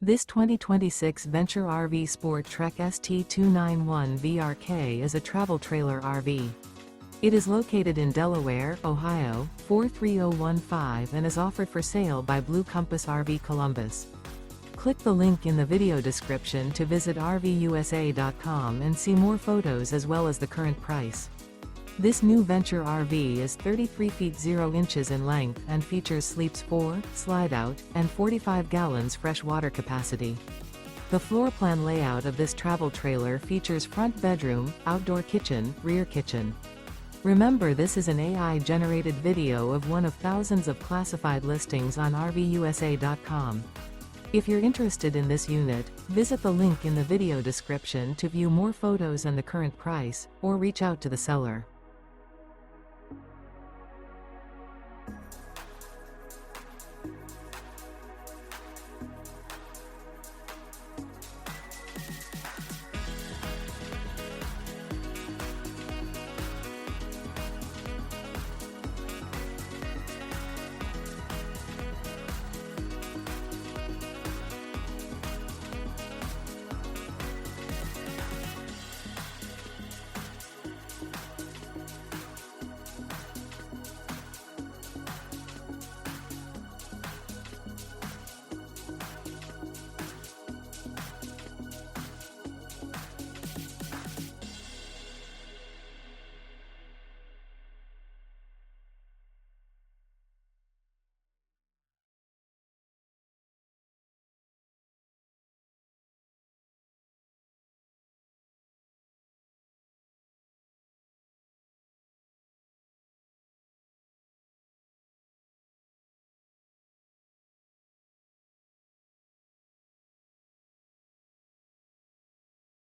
This 2026 Venture RV SportTrek ST291VRK is a travel trailer RV. It is located in Delaware, Ohio, 43015 and is offered for sale by Blue Compass RV Columbus. Click the link in the video description to visit RVUSA.com and see more photos as well as the current price. This new Venture RV is 33 feet 0 inches in length and features sleeps 4, Slideout, and 45 gallons fresh water capacity. The floor plan layout of this travel trailer features front bedroom, outdoor kitchen, rear kitchen. Remember, this is an AI-generated video of one of thousands of classified listings on RVUSA.com. If you're interested in this unit, visit the link in the video description to view more photos and the current price, or reach out to the seller.